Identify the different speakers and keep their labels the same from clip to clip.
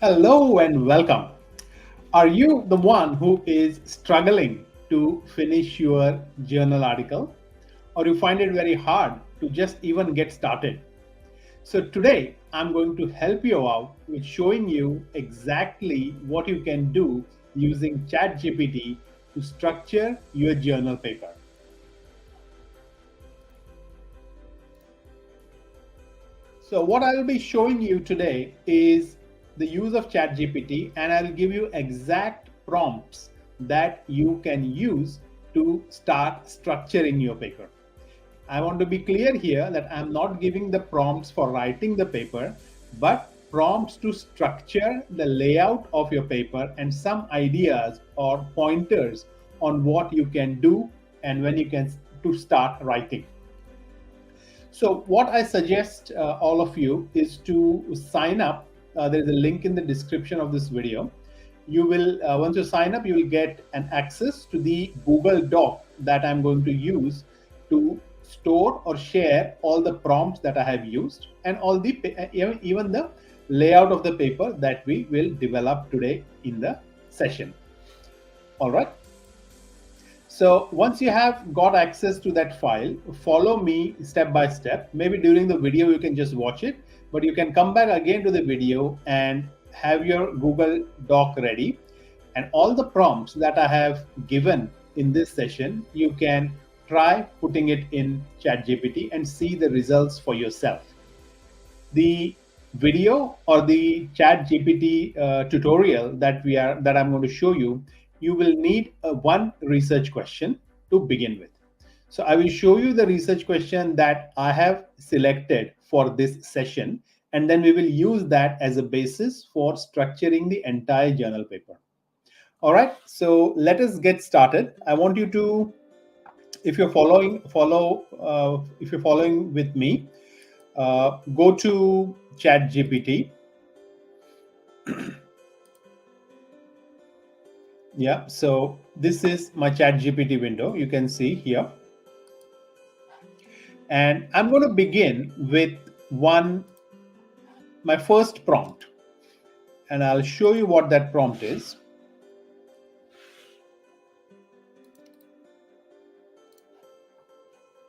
Speaker 1: Hello and welcome. Are you the one who is struggling to finish your journal article, or you find it very hard to just even get started? So, today I'm going to help you out with showing you exactly what you can do using ChatGPT to structure your journal paper. So what I will be showing you today is the use of ChatGPT, and I'll give you exact prompts that you can use to start structuring your paper. I want to be clear here that I'm not giving the prompts for writing the paper, but prompts to structure the layout of your paper and some ideas or pointers on what you can do and when you can to start writing. So what I suggest all of you is to sign up. There is a link in the description of this video. You will, once you sign up, you will get an access to the Google Doc that I'm going to use to store or share all the prompts that I have used and all the even the layout of the paper that we will develop today in the session. All right. So once you have got access to that file, follow me step by step. Maybe during the video, you can just watch it, but you can come back again to the video and have your Google Doc ready. And all the prompts that I have given in this session, you can try putting it in ChatGPT and see the results for yourself. The video or the ChatGPT tutorial that I'm going to show you, you will need one research question to begin with. So I will show you the research question that I have selected for this session, and then we will use that as a basis for structuring the entire journal paper. All right, so let us get started. I want you to, if you're if you're following with me, go to ChatGPT. Yeah, so this is my ChatGPT window. You can see here. And I'm going to begin with my first prompt. And I'll show you what that prompt is.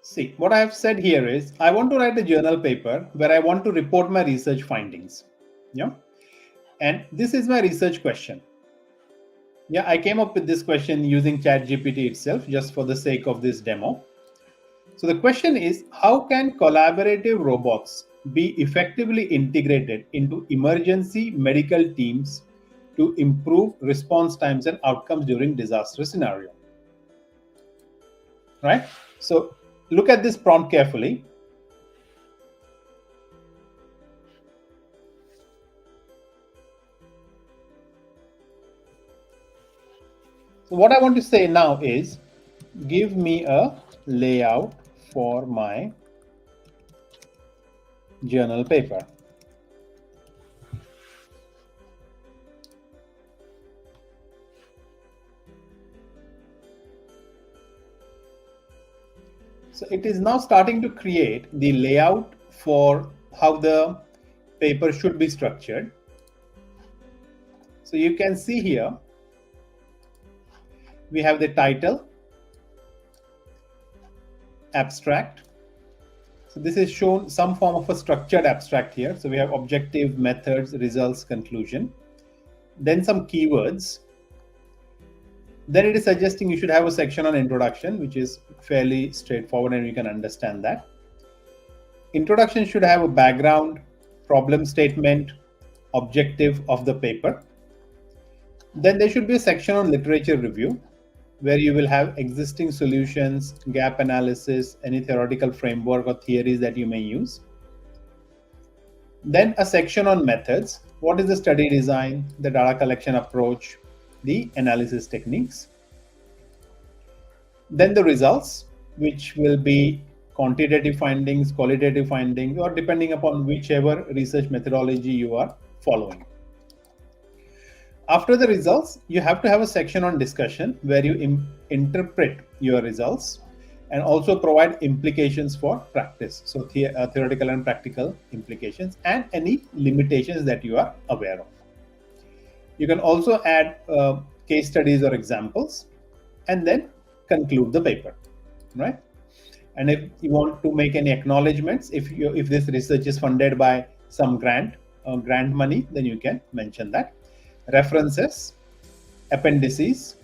Speaker 1: See, what I have said here is I want to write a journal paper where I want to report my research findings. Yeah. And this is my research question. Yeah, I came up with this question using ChatGPT itself just for the sake of this demo. So the question is, how can collaborative robots be effectively integrated into emergency medical teams to improve response times and outcomes during disaster scenario? Right? So look at this prompt carefully. So what I want to say now is, give me a layout for my journal paper. So it is now starting to create the layout for how the paper should be structured. So you can see here, we have the title, abstract. So this is shown some form of a structured abstract here. So we have objective, methods, results, conclusion. Then some keywords. Then it is suggesting you should have a section on introduction, which is fairly straightforward and you can understand that. Introduction should have a background, problem statement, objective of the paper. Then there should be a section on literature review, where you will have existing solutions, gap analysis, any theoretical framework or theories that you may use. Then a section on methods. What is the study design, the data collection approach, the analysis techniques. Then the results, which will be quantitative findings, qualitative findings, or depending upon whichever research methodology you are following. After the results, you have to have a section on discussion where you interpret your results and also provide implications for practice. So theoretical and practical implications and any limitations that you are aware of. You can also add case studies or examples, and then conclude the paper, right? And if you want to make any acknowledgements, if this research is funded by some grant money, then you can mention that. References, appendices,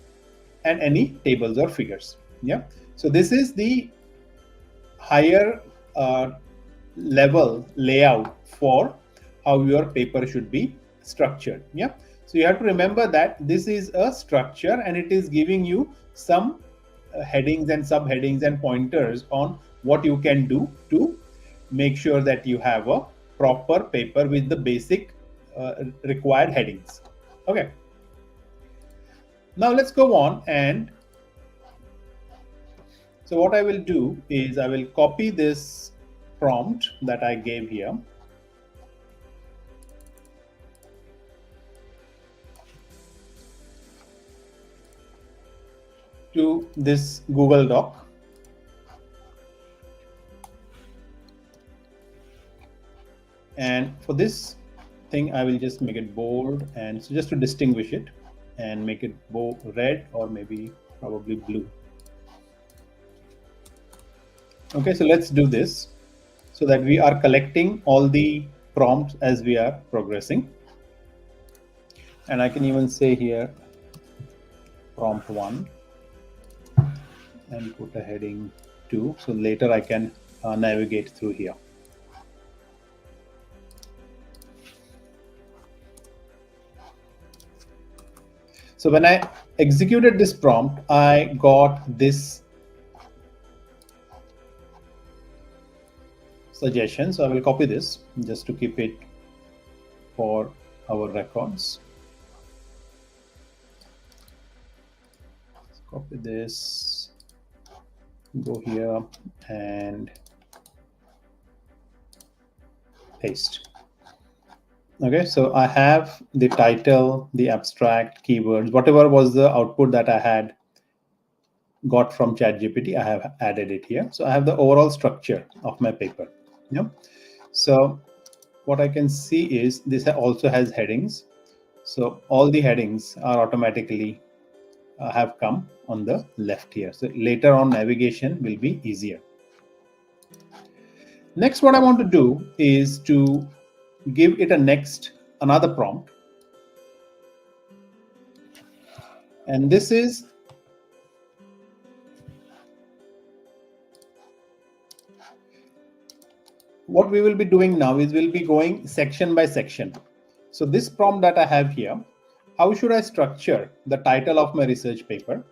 Speaker 1: and any tables or figures. Yeah. So this is the higher level layout for how your paper should be structured. Yeah. So you have to remember that this is a structure, and it is giving you some headings and subheadings and pointers on what you can do to make sure that you have a proper paper with the basic required headings. Okay. Now let's go on, and so what I will do is I will copy this prompt that I gave here to this Google Doc. And for this thing, I will just make it bold, and so just to distinguish it, and make it red or maybe probably blue. Okay, so let's do this so that we are collecting all the prompts as we are progressing. And I can even say here prompt 1 and put a heading 2, so later I can navigate through here. So when I executed this prompt, I got this suggestion. So I will copy this just to keep it for our records. Let's copy this, go here and paste. Okay, so I have the title, the abstract, keywords, whatever was the output that I had got from ChatGPT, I have added it here. So I have the overall structure of my paper. Yeah. So what I can see is this also has headings. So all the headings are automatically have come on the left here. So later on navigation will be easier. Next, what I want to do is to give it another prompt. And this is what we will be doing now is we'll be going section by section. So this prompt that I have here, how should I structure the title of my research paper?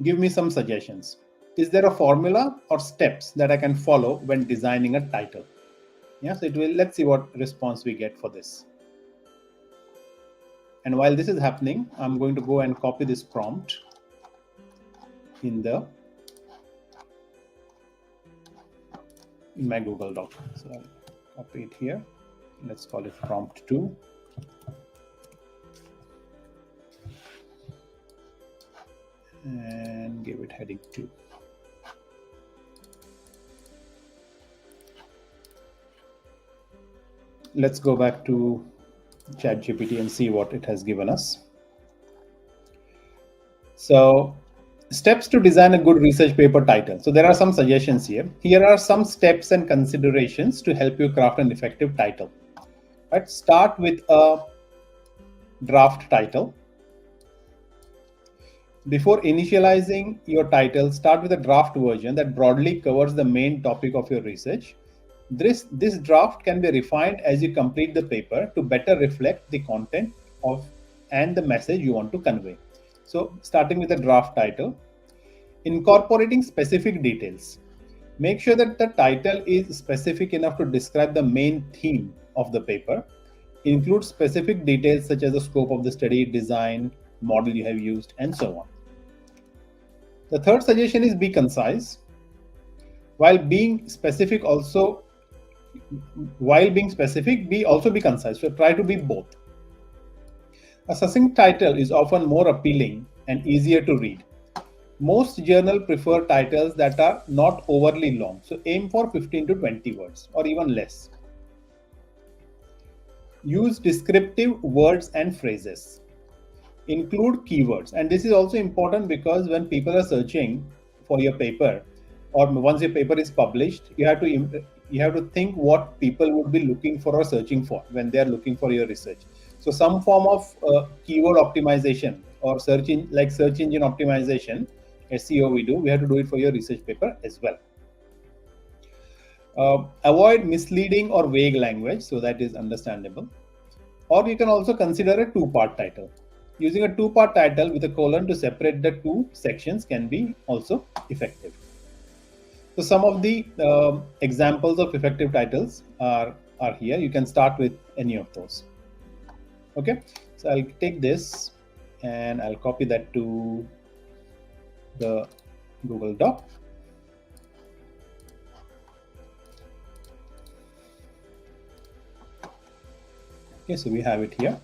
Speaker 1: Give me some suggestions. Is there a formula or steps that I can follow when designing a title? Yeah, so let's see what response we get for this. And while this is happening, I'm going to go and copy this prompt in my Google Doc. So I'll copy it here. Let's call it prompt 2. And give it heading 2. Let's go back to ChatGPT and see what it has given us. So steps to design a good research paper title. So there are some suggestions here. Here are some steps and considerations to help you craft an effective title. Right? Start with a draft title. Before initializing your title, start with a draft version that broadly covers the main topic of your research. This draft can be refined as you complete the paper to better reflect the content and the message you want to convey. So starting with a draft title, incorporating specific details. Make sure that the title is specific enough to describe the main theme of the paper. Include specific details such as the scope of the study, design, model you have used, and so on. The third suggestion is be concise. While being specific, be also be concise. So try to be both. A succinct title is often more appealing and easier to read. Most journals prefer titles that are not overly long. So aim for 15 to 20 words or even less. Use descriptive words and phrases. include keywords. And this is also important because when people are searching for your paper, or once your paper is published, you have to think what people would be looking for or searching for when they are looking for your research. So some form of keyword optimization or search engine optimization, SEO, we have to do it for your research paper as well. Avoid misleading or vague language, so that is understandable. Or you can also consider a two-part title. Using a two-part title with a colon to separate the two sections can be also effective. So some of the examples of effective titles are here. You can start with any of those. Okay, so I'll take this and I'll copy that to the Google Doc. Okay, so we have it here.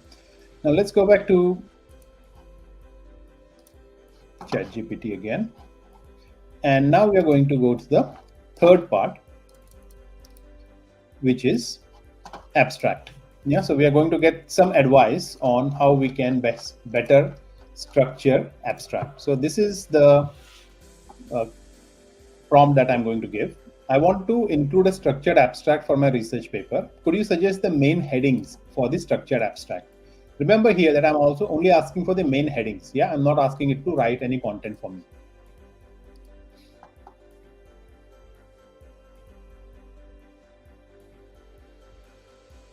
Speaker 1: Now let's go back to ChatGPT again. And now we are going to go to the third part, which is abstract. Yeah, so we are going to get some advice on how we can better structure abstract. So this is the prompt that I'm going to give. I want to include a structured abstract for my research paper. Could you suggest the main headings for the structured abstract? Remember here that I'm also only asking for the main headings. Yeah, I'm not asking it to write any content for me.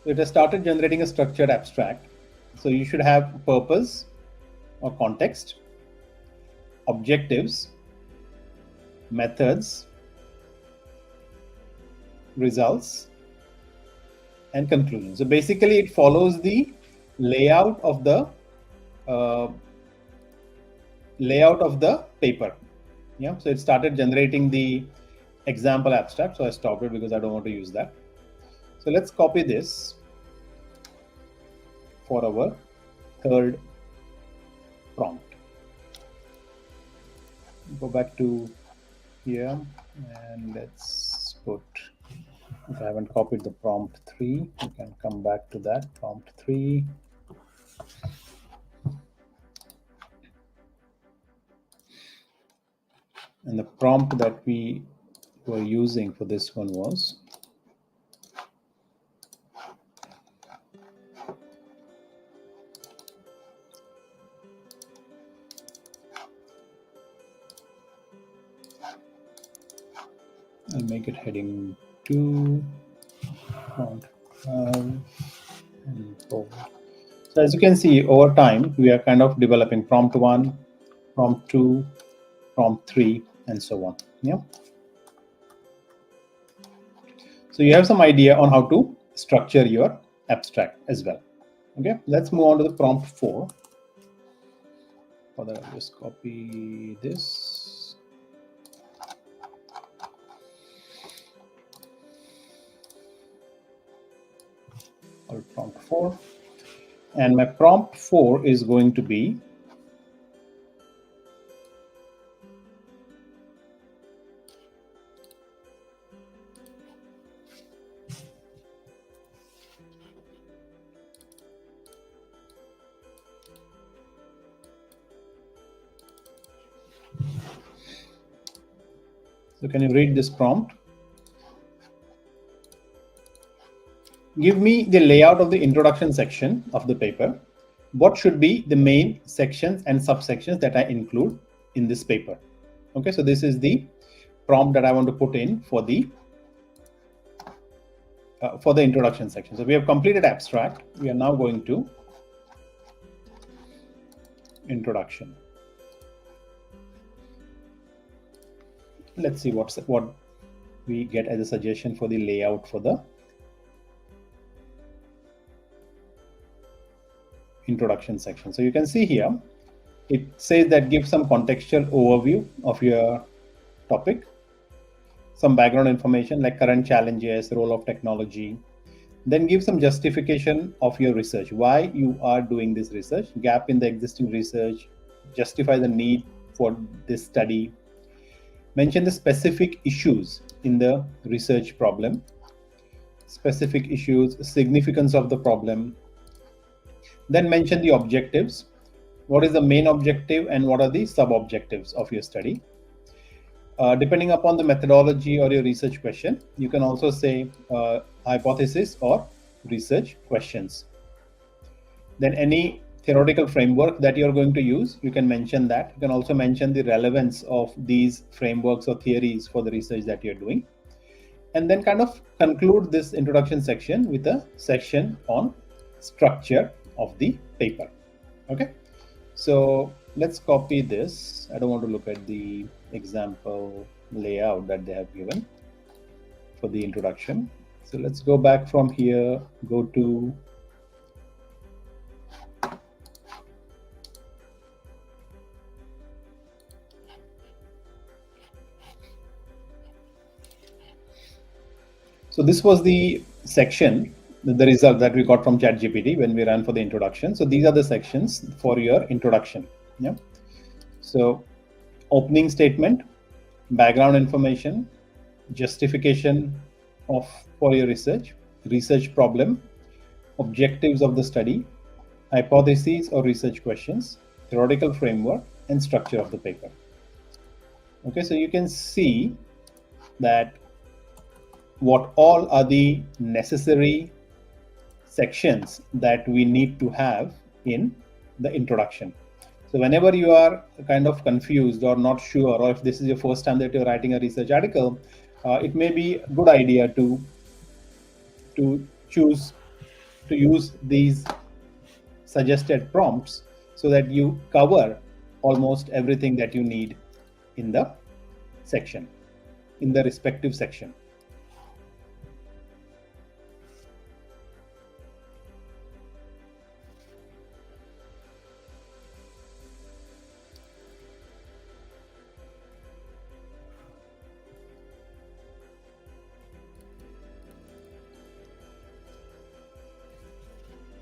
Speaker 1: It has started generating a structured abstract. So you should have purpose or context, objectives, methods, results, and conclusion. So basically it follows the layout of the paper. Yeah, so it started generating the example abstract. So I stopped it because I don't want to use that. So let's copy this for our third prompt. Go back to here and let's put, if I haven't copied the prompt 3, you can come back to that prompt 3. And the prompt that we were using for this one was I'll make it heading 2, prompt 12, and bold. So as you can see, over time, we are kind of developing prompt 1, prompt 2, prompt 3, and so on. Yeah. So you have some idea on how to structure your abstract as well. Okay, let's move on to the prompt 4. For that, I'll just copy this. Or prompt 4. And my prompt 4 is going to be so can you read this prompt? Give me the layout of the introduction section of the paper. What should be the main sections and subsections that I include in this paper? Okay, so this is the prompt that I want to put in for the introduction section. So we have completed abstract. We are now going to introduction. Let's see what we get as a suggestion for the layout for the introduction section. So you can see here, it says that give some contextual overview of your topic, some background information like current challenges, role of technology, then give some justification of your research, why you are doing this research, gap in the existing research, justify the need for this study, mention the specific issues in the research problem, specific issues, significance of the problem, then mention the objectives, what is the main objective and what are the sub-objectives of your study. Depending upon the methodology or your research question, you can also say hypothesis or research questions. Then any theoretical framework that you're going to use, you can mention that. You can also mention the relevance of these frameworks or theories for the research that you're doing. And then kind of conclude this introduction section with a section on structure of the paper. Okay, so let's copy this. I don't want to look at the example layout that they have given for the introduction. So let's go back from here, go to so this was the section, the result that we got from ChatGPT when we ran for the introduction. So these are the sections for your introduction. Yeah. So opening statement, background information, justification for your research problem, objectives of the study, hypotheses or research questions, theoretical framework, and structure of the paper. Okay, so you can see that what all are the necessary sections that we need to have in the introduction. So whenever you are kind of confused or not sure, or if this is your first time that you're writing a research article, it may be a good idea to choose to use these suggested prompts so that you cover almost everything that you need in the section, in the respective section.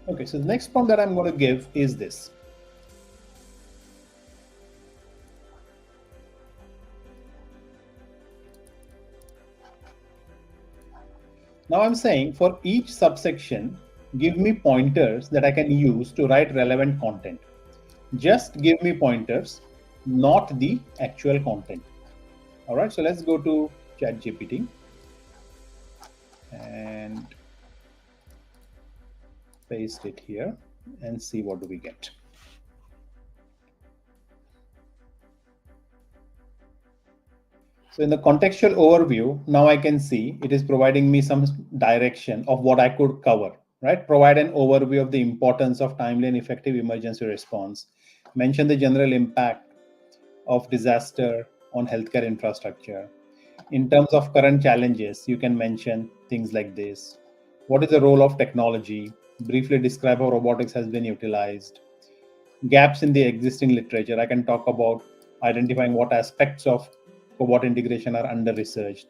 Speaker 1: Okay, so the next prompt that I'm going to give is this. Now I'm saying for each subsection, give me pointers that I can use to write relevant content. Just give me pointers, not the actual content. All right, so let's go to ChatGPT and paste it here and see what do we get. So in the contextual overview, now I can see it is providing me some direction of what I could cover, right? Provide an overview of the importance of timely and effective emergency response. Mention the general impact of disaster on healthcare infrastructure. In terms of current challenges, you can mention things like this. What is the role of technology? Briefly describe how robotics has been utilized. Gaps in the existing literature. I can talk about identifying what aspects of cobot integration are under-researched.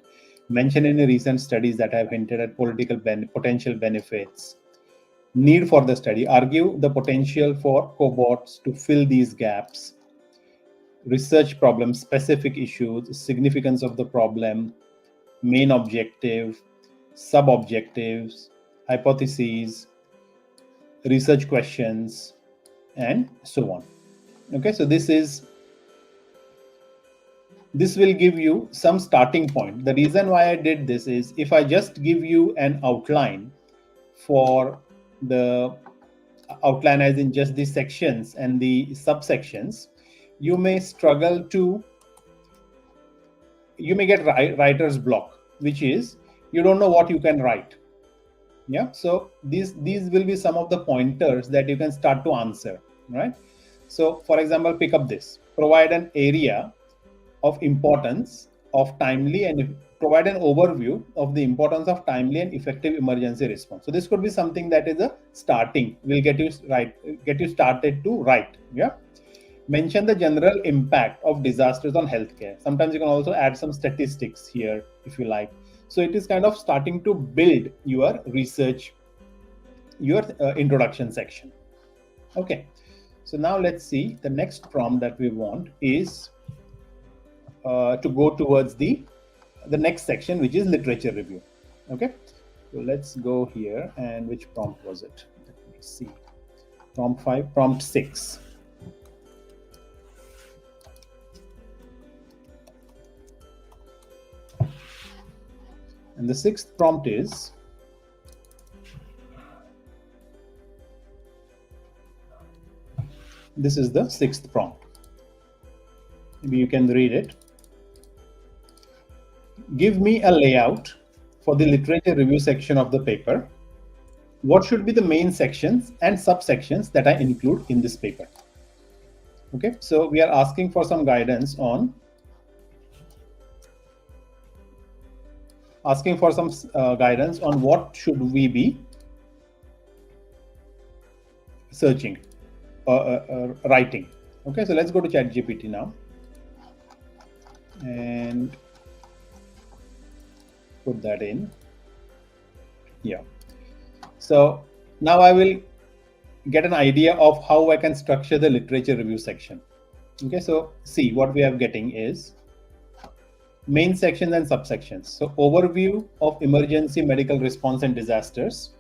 Speaker 1: Mention any recent studies that have hinted at potential benefits. Need for the study. Argue the potential for cobots to fill these gaps. Research problem, specific issues, significance of the problem, main objective, sub-objectives, hypotheses, research questions, and so on. Okay, so this will give you some starting point. The reason why I did this is if I just give you an outline for the outline as in just the sections and the subsections, you may struggle to, you may get writer's block, which is you don't know what you can write. Yeah, so these will be some of the pointers that you can start to answer, right? So for example, pick up this, provide an area of importance of timely and provide an overview of the importance of timely and effective emergency response. So this could be something that is a starting, will get you started to write. Yeah. Mention the general impact of disasters on healthcare. Sometimes you can also add some statistics here if you like. So it is kind of starting to build your research, your introduction section. Okay. So now let's see, the next prompt that we want is to go towards the next section, which is literature review. Okay, so let's go here, and which prompt was it? Let me see. Prompt 5, prompt 6. And the sixth prompt is, this is the sixth prompt. Maybe you can read it. Give me a layout for the literature review section of the paper. What should be the main sections and subsections that I include in this paper? Okay, so we are asking for some guidance on what should we be searching or writing. Okay, so let's go to ChatGPT now and put that in. Yeah. So now I will get an idea of how I can structure the literature review section. Okay, so see what we are getting is main sections and subsections. So overview of emergency medical response and disasters,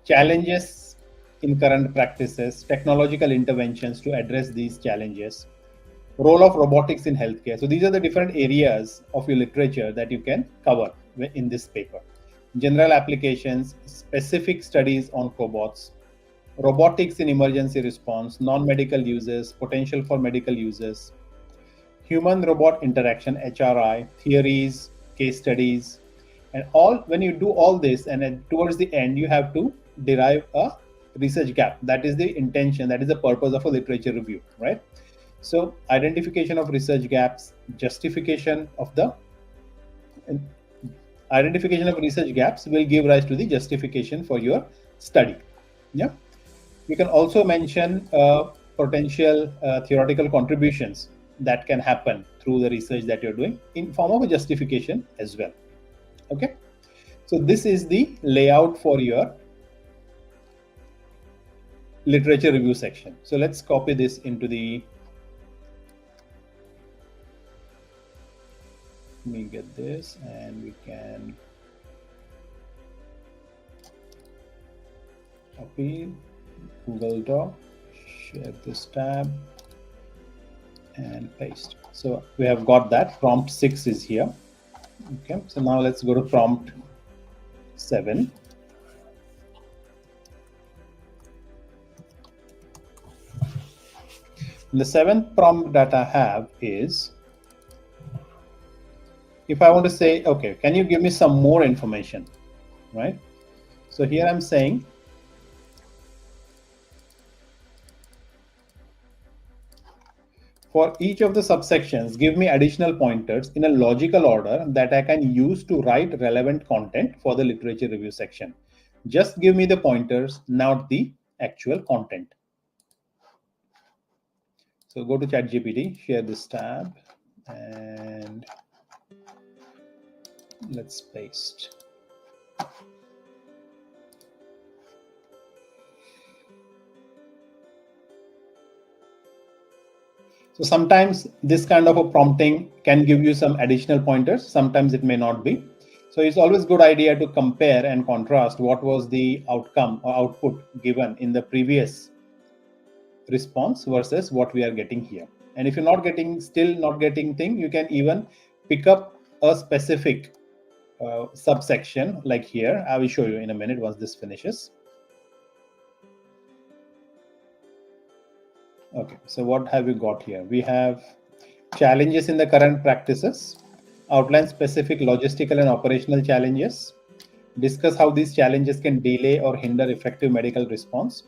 Speaker 1: challenges in current practices, technological interventions to address these challenges, role of robotics in healthcare. So these are the different areas of your literature that you can cover in this paper. General applications, specific studies on cobots, robotics in emergency response, non-medical uses, potential for medical uses, human-robot interaction, HRI, theories, case studies, and all. When you do all this, and then towards the end, you have to derive a research gap. That is the intention, that is the purpose of a literature review, right? So identification of research gaps, justification of research gaps will give rise to the justification for your study. Yeah. You can also mention potential theoretical contributions that can happen through the research that you're doing in form of a justification as well. Okay. So this is the layout for your literature review section. So let's copy this into the, let me get this, and we can copy Google Doc, share this tab and paste. So we have got that. Prompt 6 is here. Okay, so now let's go to prompt 7. And the seventh prompt that I have is, if I want to say, okay, can you give me some more information, right? So here I'm saying, for each of the subsections, give me additional pointers in a logical order that I can use to write relevant content for the literature review section. Just give me the pointers, not the actual content. So go to ChatGPT, share this tab, and let's paste. So sometimes this kind of a prompting can give you some additional pointers. Sometimes it may not be. So it's always a good idea to compare and contrast what was the outcome or output given in the previous response versus what we are getting here. And if you're still not getting thing, you can even pick up a specific subsection like here. I will show you in a minute once this finishes. Okay, so what have we got here? We have challenges in the current practices, outline specific logistical and operational challenges, discuss how these challenges can delay or hinder effective medical response.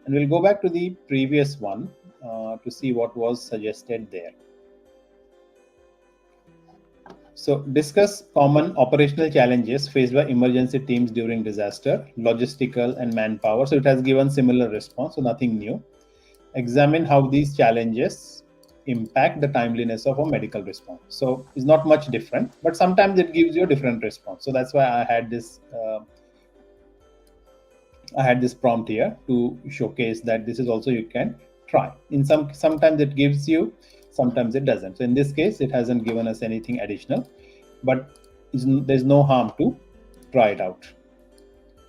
Speaker 1: And we'll go back to the previous one to see what was suggested there. So discuss common operational challenges faced by emergency teams during disaster, logistical and manpower. So it has given similar response, so nothing new. Examine how these challenges impact the timeliness of a medical response. So it's not much different, but sometimes it gives you a different response. So that's why I had this prompt here to showcase that this is also you can try. Sometimes it gives you, sometimes it doesn't. So in this case, it hasn't given us anything additional, but there's no harm to try it out.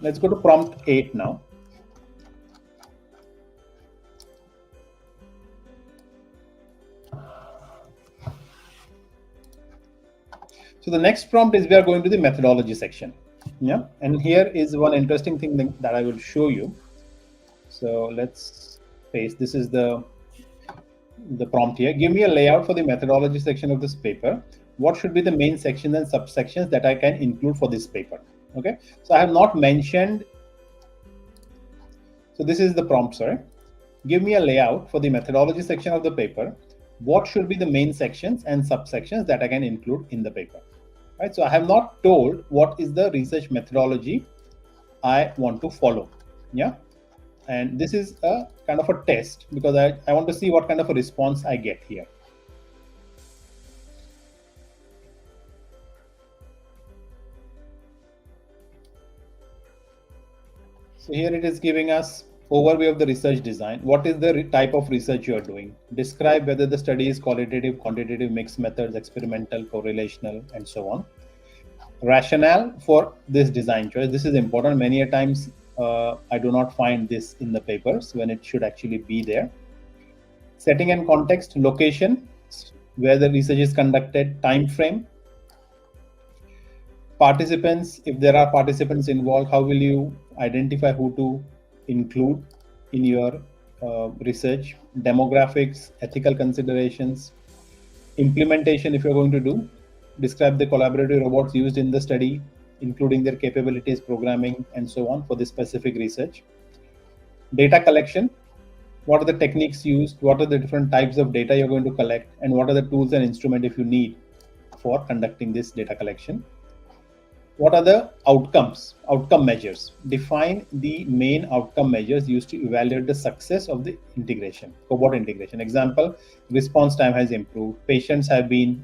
Speaker 1: Let's go to prompt 8 now. So the next prompt is we are going to the methodology section. Yeah, and here is one interesting thing that I will show you. So let's paste. This is the prompt here. Give me a layout for the methodology section of this paper. What should be the main sections and subsections that I can include for this paper? Okay, so I have not mentioned. So this is the prompt, sorry. Give me a layout for the methodology section of the paper. What should be the main sections and subsections that I can include in the paper? Right. So I have not told what is the research methodology I want to follow. Yeah. And this is a kind of a test because I want to see what kind of a response I get here. So here it is giving us overview of the research design. What is the type of research you are doing? Describe whether the study is qualitative, quantitative, mixed methods, experimental, correlational, and so on. Rationale for this design choice. This is important. Many a times I do not find this in the papers when it should actually be there. Setting and context, location, where the research is conducted, time frame, participants, if there are participants involved, how will you identify who to include in your research, demographics, ethical considerations, implementation, if you're going to do, describe the collaborative robots used in the study, including their capabilities, programming, and so on for this specific research. Data collection, what are the techniques used, what are the different types of data you're going to collect, and what are the tools and instruments if you need for conducting this data collection. What are the outcome measures? Define the main outcome measures used to evaluate the success of the integration, cobot integration. Example, response time has improved, patients have been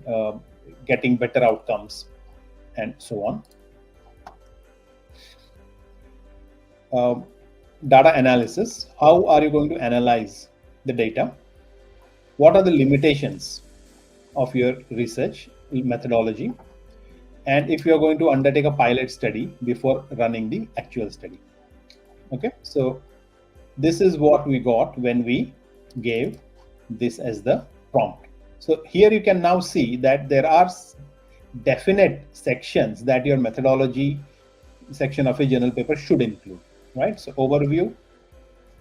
Speaker 1: getting better outcomes, and so on. Data analysis, how are you going to analyze the data? What are the limitations of your research methodology? And if you are going to undertake a pilot study before running the actual study. Okay, so this is what we got when we gave this as the prompt. So here you can now see that there are definite sections that your methodology section of a journal paper should include, right? So overview,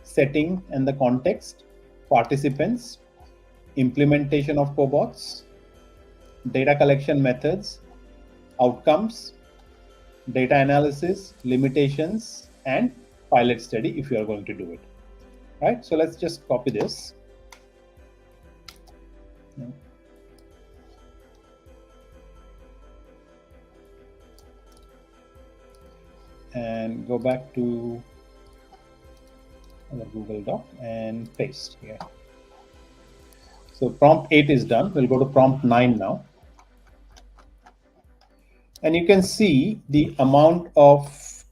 Speaker 1: setting and the context, participants, implementation of cobots, data collection methods, outcomes, data analysis, limitations, and pilot study if you are going to do it. Right? So let's just copy this. And go back to our Google Doc and paste here. So prompt 8 is done. We'll go to prompt 9 now. And you can see the amount of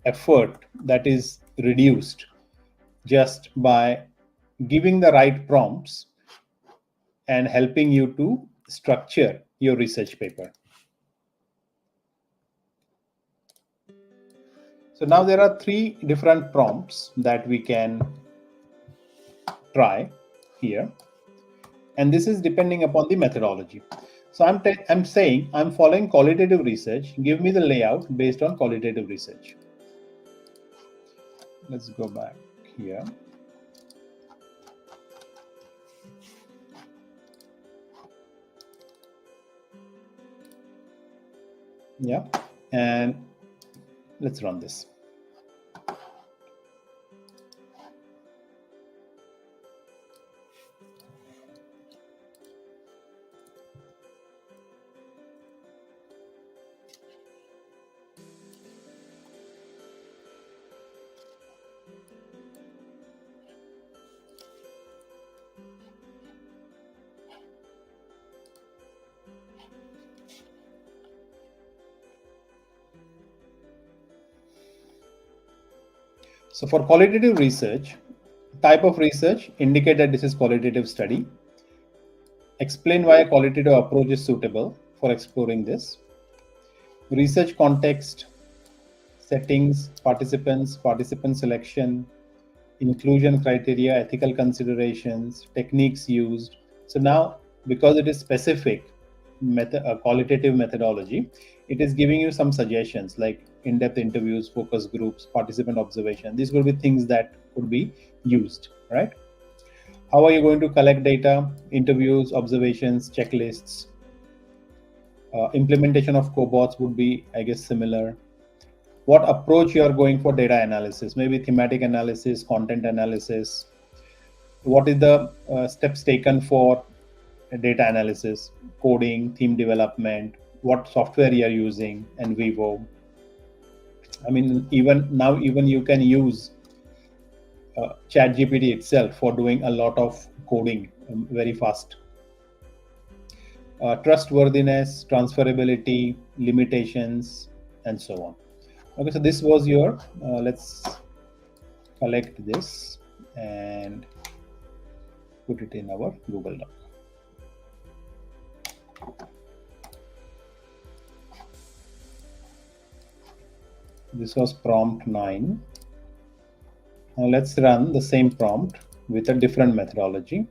Speaker 1: effort that is reduced just by giving the right prompts and helping you to structure your research paper. So now there are 3 different prompts that we can try here. And this is depending upon the methodology. So I'm saying I'm following qualitative research. Give me the layout based on qualitative research. Let's go back here. Yeah, and let's run this. So for qualitative research, type of research, indicate that this is qualitative study. Explain why a qualitative approach is suitable for exploring this. Research context, settings, participant selection, inclusion criteria, ethical considerations, techniques used. So now, because it is specific, qualitative methodology, it is giving you some suggestions like in-depth interviews, focus groups, participant observation. These will be things that could be used, right? How are you going to collect data? Interviews, observations, checklists. Implementation of cobots would be, I guess, similar. What approach you are going for data analysis? Maybe thematic analysis, content analysis. What is the steps taken for data analysis, coding, theme development, what software you are using, and Vivo. I mean, even you can use ChatGPT itself for doing a lot of coding very fast. Trustworthiness, transferability, limitations, and so on. Okay, so this was your, let's collect this and put it in our Google Doc. This was prompt 9. Now let's run the same prompt with a different methodology.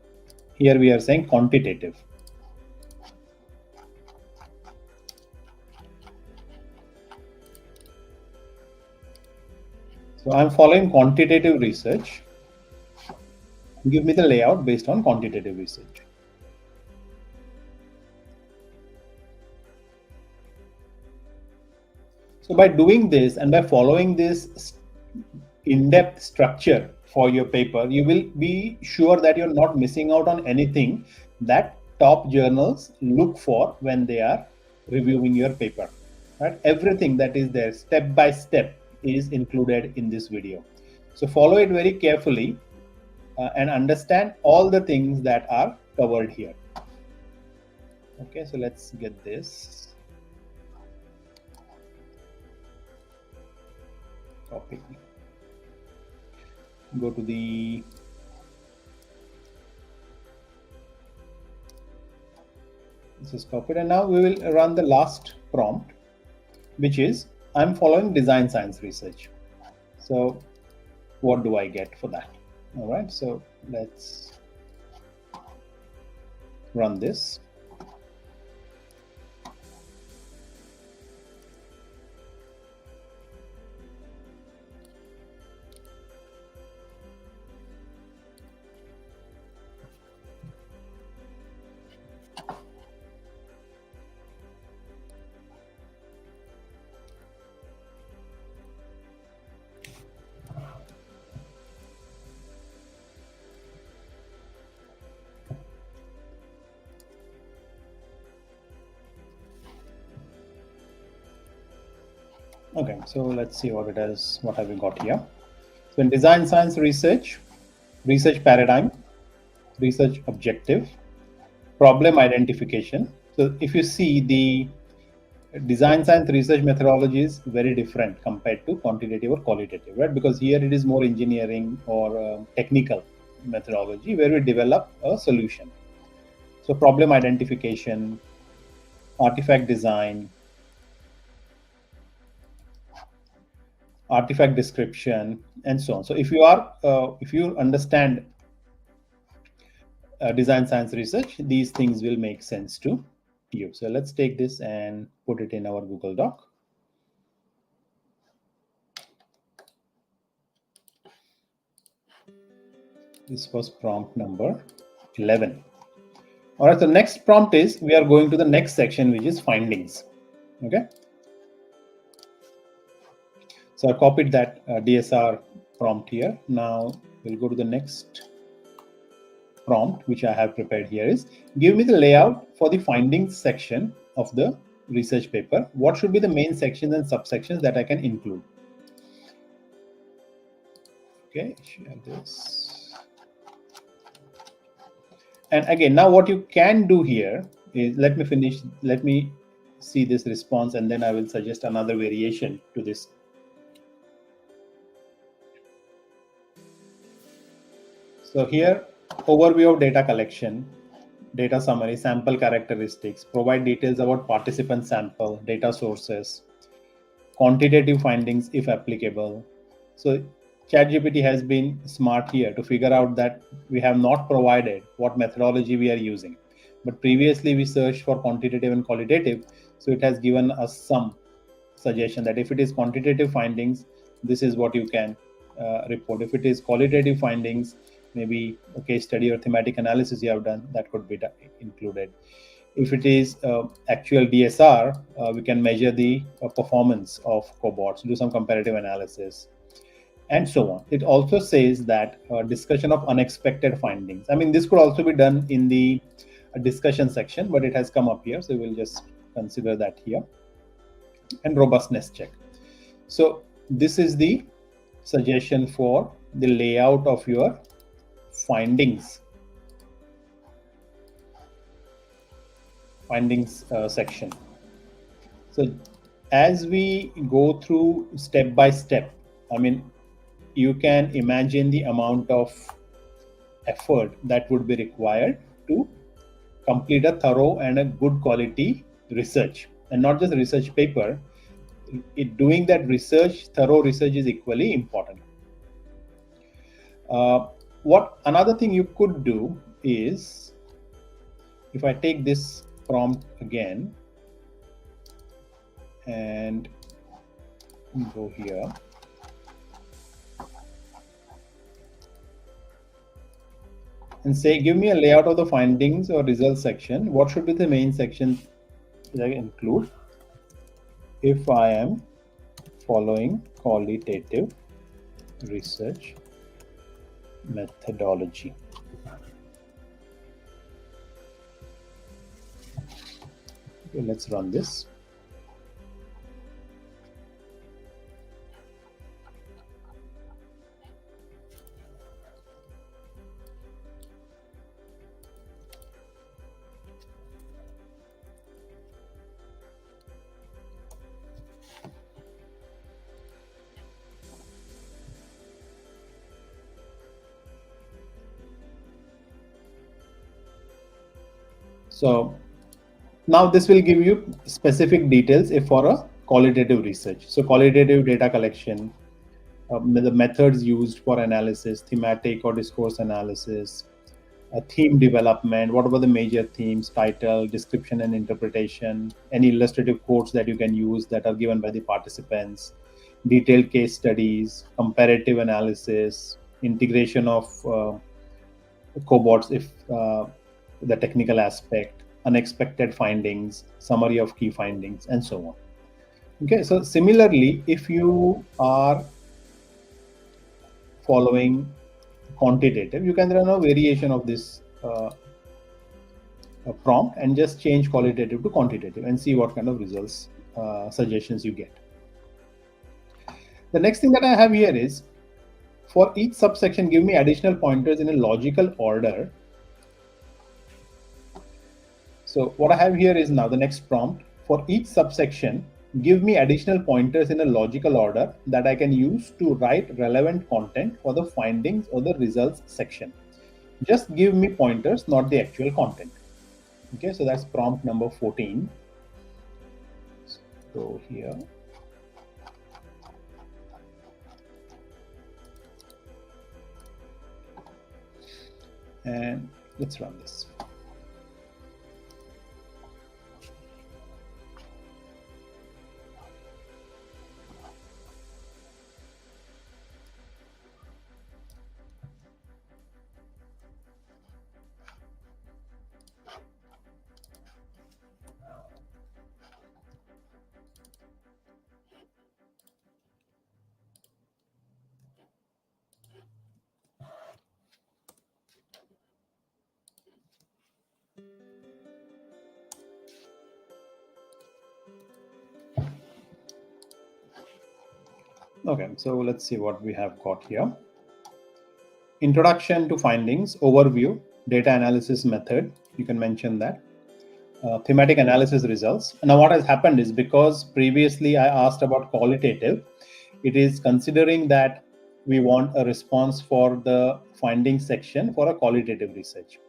Speaker 1: Here we are saying quantitative. So I'm following quantitative research. Give me the layout based on quantitative research. So by doing this and by following this in-depth structure for your paper, you will be sure that you're not missing out on anything that top journals look for when they are reviewing your paper. Right? Everything that is there step by step is included in this video. So follow it very carefully and understand all the things that are covered here. Okay, so let's get this. Copy. Go to the this is copied, and now we will run the last prompt, which is I'm following design science research. So what do I get for that? All right, so let's run this. Okay, so let's see what it is. What have we got here? So in design science research, research paradigm, research objective, problem identification. So if you see, the design science research methodology is very different compared to quantitative or qualitative, right? Because here it is more engineering or technical methodology where we develop a solution. So problem identification, artifact design, artifact description, and so on. So if you understand design science research, these things will make sense to you. So let's take this and put it in our Google Doc. This was prompt number 11. All right, the next prompt is we are going to the next section, which is findings. Okay. So I copied that DSR prompt here. Now we'll go to the next prompt, which I have prepared here is give me the layout for the findings section of the research paper. What should be the main sections and subsections that I can include? Okay, share this. And again, now what you can do here is let me see this response, and then I will suggest another variation to this. So here, overview of data collection, data summary, sample characteristics, provide details about participant sample, data sources, quantitative findings if applicable. So ChatGPT has been smart here to figure out that we have not provided what methodology we are using. But previously we searched for quantitative and qualitative, so it has given us some suggestion that if it is quantitative findings, this is what you can report. If it is qualitative findings, maybe a case study or thematic analysis you have done, that could be included. If it is actual DSR, we can measure the performance of cohorts, do some comparative analysis, and so on. It also says that discussion of unexpected findings. I mean, this could also be done in the discussion section, but it has come up here, so we'll just consider that here. And robustness check. So this is the suggestion for the layout of your findings section. So as we go through step by step, I mean, you can imagine the amount of effort that would be required to complete a thorough and a good quality research, and not just research paper. Doing that research, thorough research, is equally important. What another thing you could do is, if I take this prompt again and go here, and say, give me a layout of the findings or results section. What should be the main section that I include if I am following qualitative research methodology? Okay, let's run this. So now this will give you specific details if for a qualitative research. So qualitative data collection, the methods used for analysis, thematic or discourse analysis, theme development, what about the major themes, title, description and interpretation, any illustrative quotes that you can use that are given by the participants, detailed case studies, comparative analysis, integration of cohorts if the technical aspect, unexpected findings, summary of key findings, and so on. Okay, so similarly, if you are following quantitative, you can run a variation of this prompt and just change qualitative to quantitative and see what kind of results, suggestions you get. The next thing that I have here is, for each subsection, give me additional pointers in a logical order. So what I have here is now the next prompt. For each subsection, give me additional pointers in a logical order that I can use to write relevant content for the findings or the results section. Just give me pointers, not the actual content. Okay, so that's prompt number 14. Let's go here. And let's run this. Okay, so let's see what we have got here. Introduction to findings, overview, data analysis method. You can mention that. Thematic analysis results. Now what has happened is, because previously I asked about qualitative, it is considering that we want a response for the findings section for a qualitative research.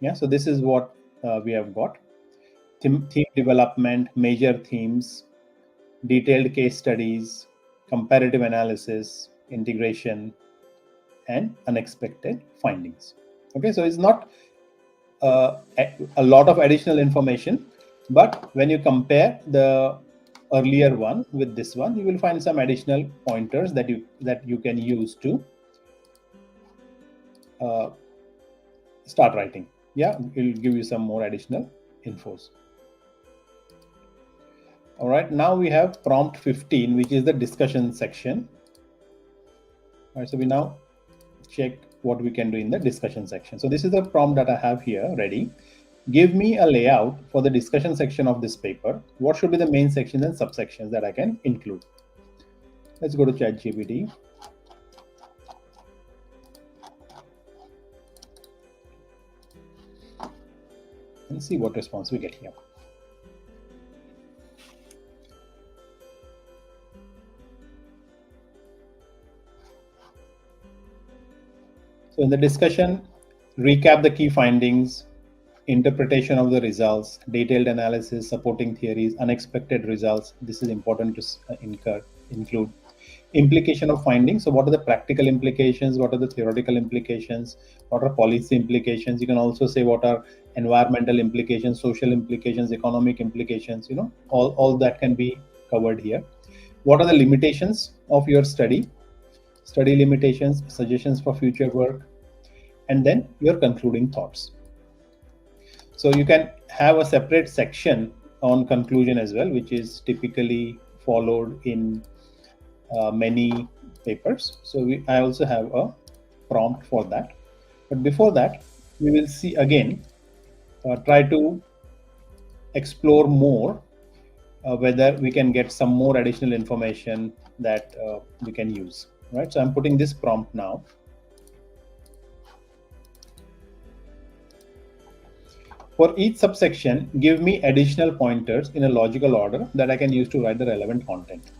Speaker 1: Yeah, so this is what we have got. Theme development, major themes, detailed case studies, comparative analysis, integration, and unexpected findings. Okay, so it's not a lot of additional information, but when you compare the earlier one with this one, you will find some additional pointers that you can use to start writing. Yeah, it'll give you some more additional infos. All right, now we have prompt 15, which is the discussion section. All right, so we now check what we can do in the discussion section. So this is the prompt that I have here ready. Give me a layout for the discussion section of this paper. What should be the main sections and subsections that I can include? Let's go to ChatGPT. And see what response we get here. So in the discussion, recap the key findings, interpretation of the results, detailed analysis, supporting theories, unexpected results. This is important to include. Implication of findings. So what are the practical implications? What are the theoretical implications? What are policy implications? You can also say what are environmental implications, social implications, economic implications. You know, all that can be covered here. What are the limitations of your study limitations, suggestions for future work, and then your concluding thoughts. So you can have a separate section on conclusion as well, which is typically followed in many papers. So I also have a prompt for that. But before that, we will see again, try to explore more whether we can get some more additional information that we can use. Right. So I'm putting this prompt now. For each subsection, give me additional pointers in a logical order that I can use to write the relevant content.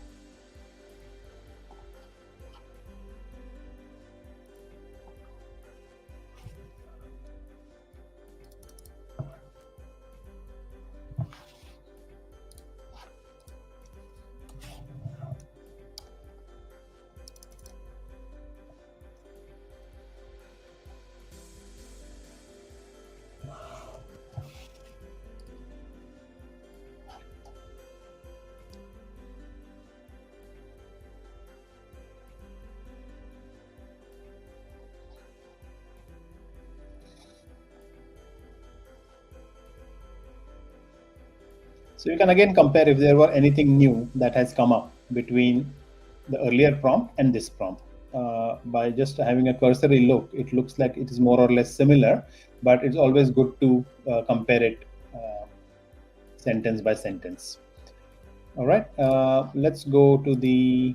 Speaker 1: So you can again compare if there were anything new that has come up between the earlier prompt and this prompt. By just having a cursory look, it looks like it is more or less similar, but it's always good to compare it sentence by sentence. All right, let's go to the,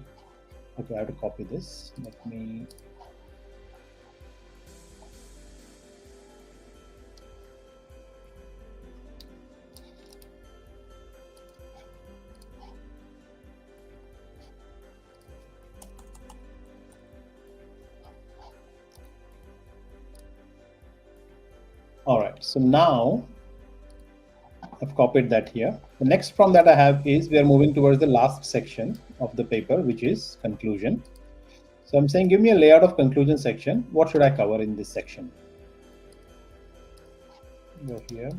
Speaker 1: okay, I have to copy this. Let me, all right, so now I've copied that here. The next prompt that I have is we are moving towards the last section of the paper, which is conclusion. So I'm saying, give me a layout of conclusion section. What should I cover in this section? Go here.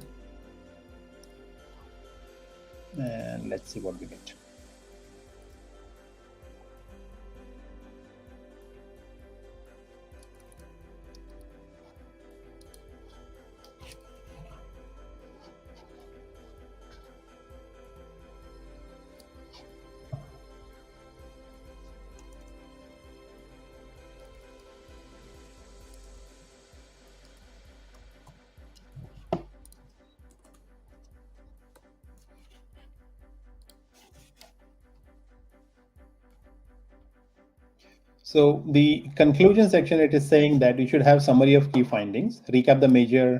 Speaker 1: And let's see what we get. So the conclusion section, it is saying that you should have summary of key findings, recap the major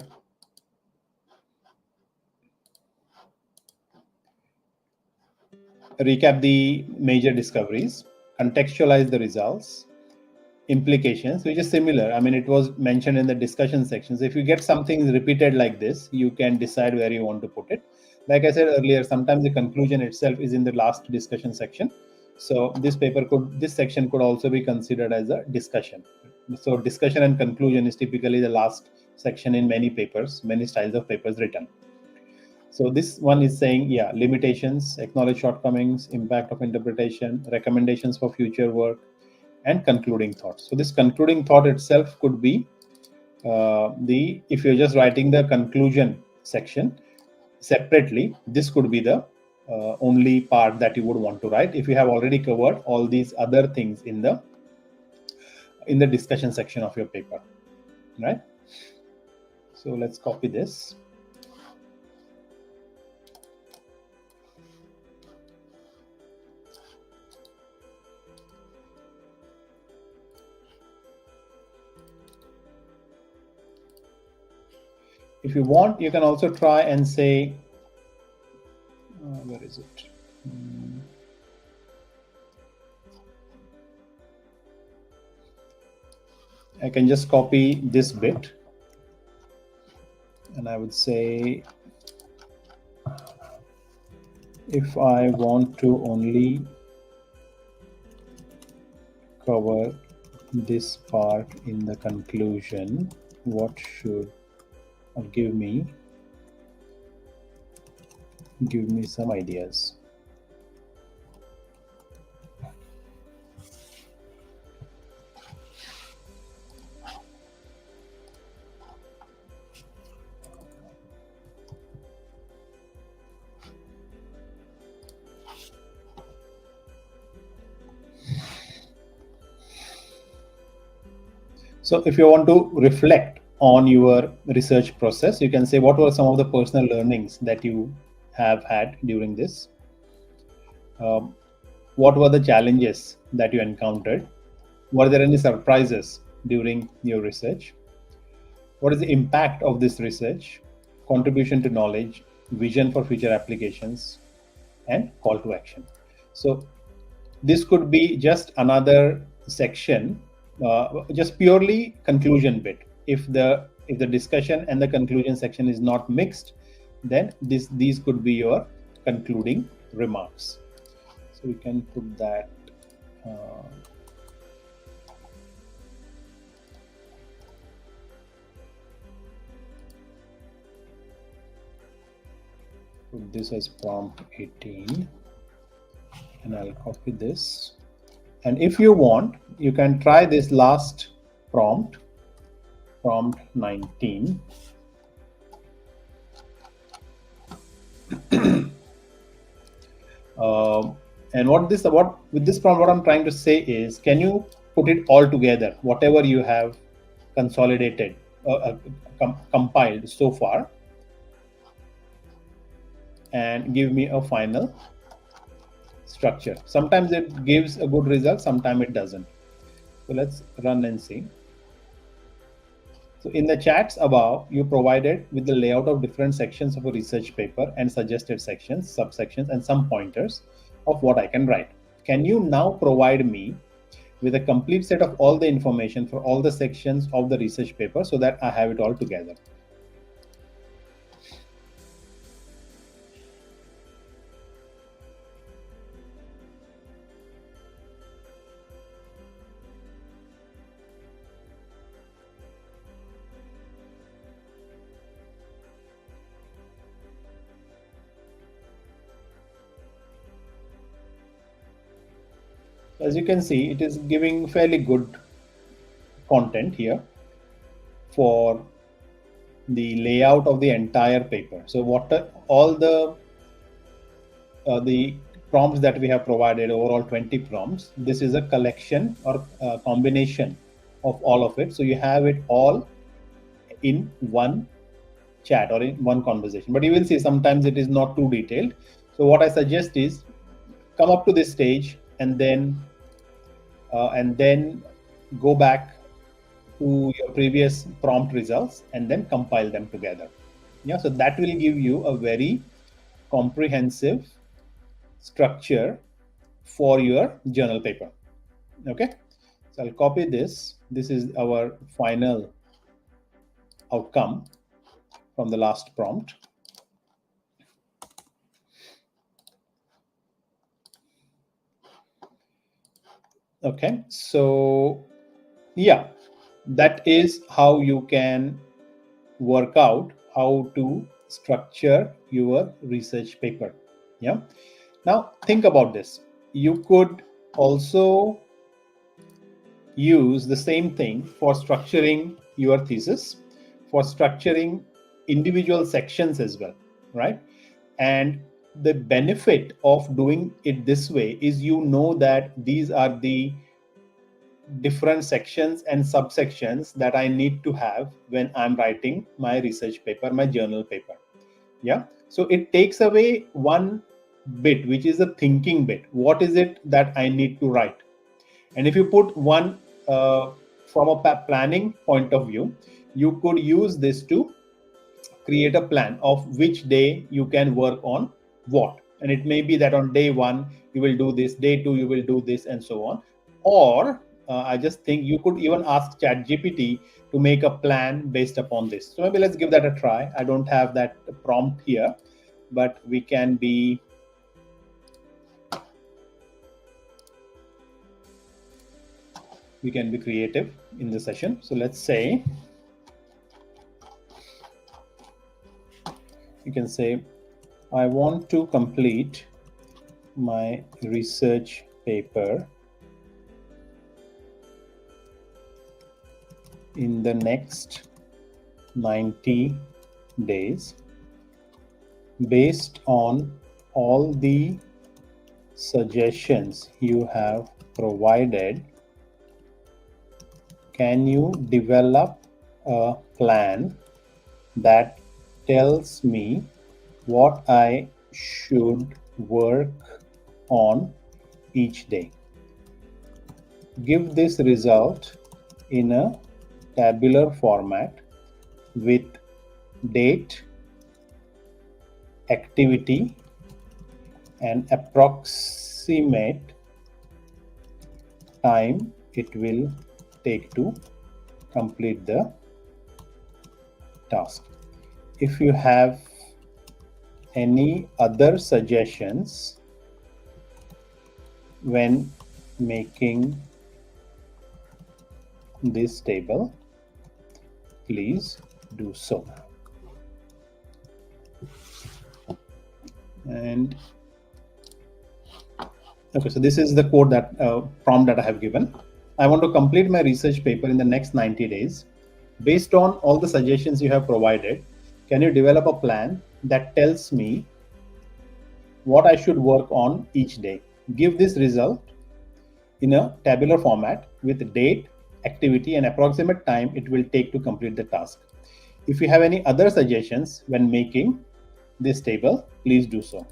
Speaker 1: discoveries, contextualize the results, implications, which is similar. I mean, it was mentioned in the discussion sections. If you get something repeated like this, you can decide where you want to put it. Like I said earlier, sometimes the conclusion itself is in the last discussion section. So this section could also be considered as a discussion. So discussion and conclusion is typically the last section in many papers, many styles of papers written. So this one is saying, yeah, limitations, acknowledge shortcomings, impact of interpretation, recommendations for future work, and concluding thoughts. So this concluding thought itself could be if you're just writing the conclusion section separately, this could be the only part that you would want to write if you have already covered all these other things in the discussion section of your paper, right? So let's copy this. If you want, you can also try and say, where is it? I can just copy this bit and I would say, if I want to only cover this part in the conclusion, what should give me some ideas. So if you want to reflect on your research process, you can say, what were some of the personal learnings that you have had during this? What were the challenges that you encountered? Were there any surprises during your research? What is the impact of this research? Contribution to knowledge, vision for future applications, and call to action. So this could be just another section, just purely conclusion bit. If the discussion and the conclusion section is not mixed, then these could be your concluding remarks. So we can put that. Put this as prompt 18, and I'll copy this. And if you want, you can try this last prompt 19. And with this prompt, what I'm trying to say is, can you put it all together, whatever you have consolidated, compiled so far, and give me a final structure. Sometimes it gives a good result, sometimes it doesn't. So let's run and see. So in the chats above, you provided with the layout of different sections of a research paper and suggested sections, subsections, and some pointers of what I can write. Can you now provide me with a complete set of all the information for all the sections of the research paper so that I have it all together? As you can see, it is giving fairly good content here for the layout of the entire paper. So all the prompts that we have provided, overall 20 prompts, this is a collection or a combination of all of it. So you have it all in one chat or in one conversation. But you will see sometimes it is not too detailed. So what I suggest is, come up to this stage and then go back to your previous prompt results and then compile them together. Yeah, so that will give you a very comprehensive structure for your journal paper. Okay, so I'll copy this. This is our final outcome from the last prompt. Okay, so yeah, that is how you can work out how to structure your research paper. Yeah. Now think about this. You could also use the same thing for structuring your thesis, for structuring individual sections as well, right? And the benefit of doing it this way is, you know, that these are the different sections and subsections that I need to have when I'm writing my research paper, my journal paper. Yeah. So it takes away one bit, which is a thinking bit. What is it that I need to write? And if you put one from a planning point of view, you could use this to create a plan of which day you can work on what. And it may be that on day one you will do this, day two you will do this, and so on. Or I just think you could even ask ChatGPT to make a plan based upon this. So maybe let's give that a try. I don't have that prompt here, but we can be creative in the session. So let's say you can say, I want to complete my research paper in the next 90 days based on all the suggestions you have provided. Can you develop a plan that tells me what I should work on each day? Give this result in a tabular format with date, activity, and approximate time it will take to complete the task. If you have any other suggestions when making this table, please do so. And okay, so this is the code that prompt that I have given. I want to complete my research paper in the next 90 days. Based on all the suggestions you have provided, can you develop a plan that tells me what I should work on each day? Give this result in a tabular format with date, activity, and approximate time it will take to complete the task. If you have any other suggestions when making this table, please do so.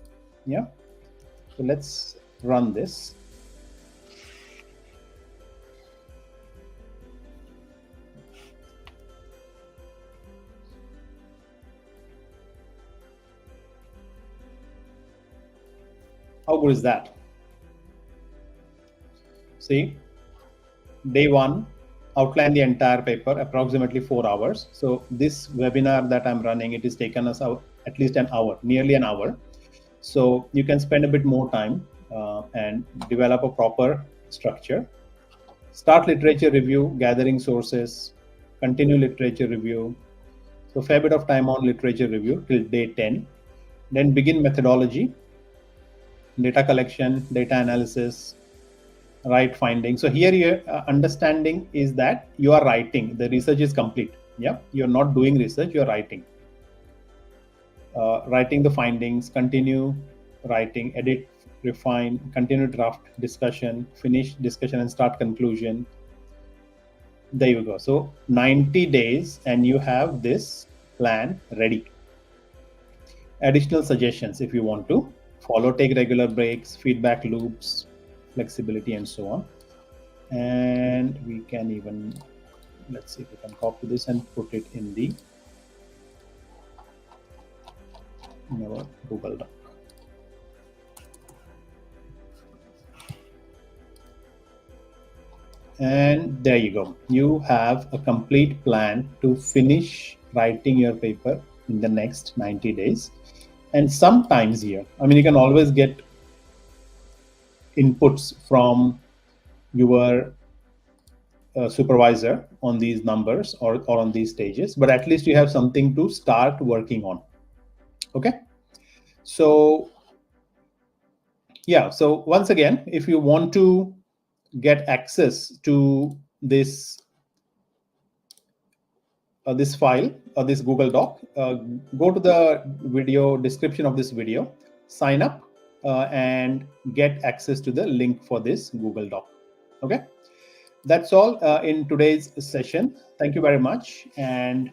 Speaker 1: Yeah. So let's run this. How good is that? See, day one, outline the entire paper, approximately 4 hours. So this webinar that I'm running, it has taken us out at least an hour, nearly an hour. So you can spend a bit more time and develop a proper structure. Start literature review, gathering sources, continue literature review. So fair bit of time on literature review till day 10. Then begin methodology, data collection, data analysis, write findings. So here your understanding is that you are writing, the research is complete. Yeah, you're not doing research, you're writing. Writing the findings, continue writing, edit, refine, continue draft, discussion, finish discussion and start conclusion. There you go. So 90 days and you have this plan ready. Additional suggestions if you want to follow, take regular breaks, feedback loops, flexibility, and so on. And we can even, let's see if we can copy this and put it in our Google Doc. And there you go. You have a complete plan to finish writing your paper in the next 90 days. And sometimes here, I mean, you can always get inputs from your supervisor on these numbers or on these stages, but at least you have something to start working on. Okay. So yeah, so once again, if you want to get access to this file or this Google Doc, go to the video description of this video, sign up, and get access to the link for this Google Doc. Okay, that's all in today's session. Thank you very much, and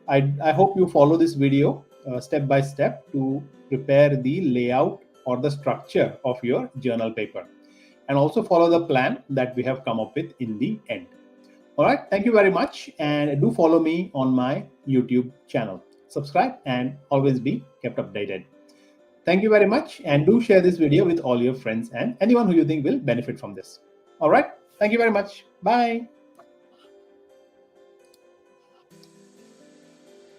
Speaker 1: I hope you follow this video step by step to prepare the layout or the structure of your journal paper, and also follow the plan that we have come up with in the end. All right, thank you very much, and do follow me on my YouTube channel. Subscribe and always be kept updated. Thank you very much, and do share this video with all your friends and anyone who you think will benefit from this. All right, thank you very much. Bye.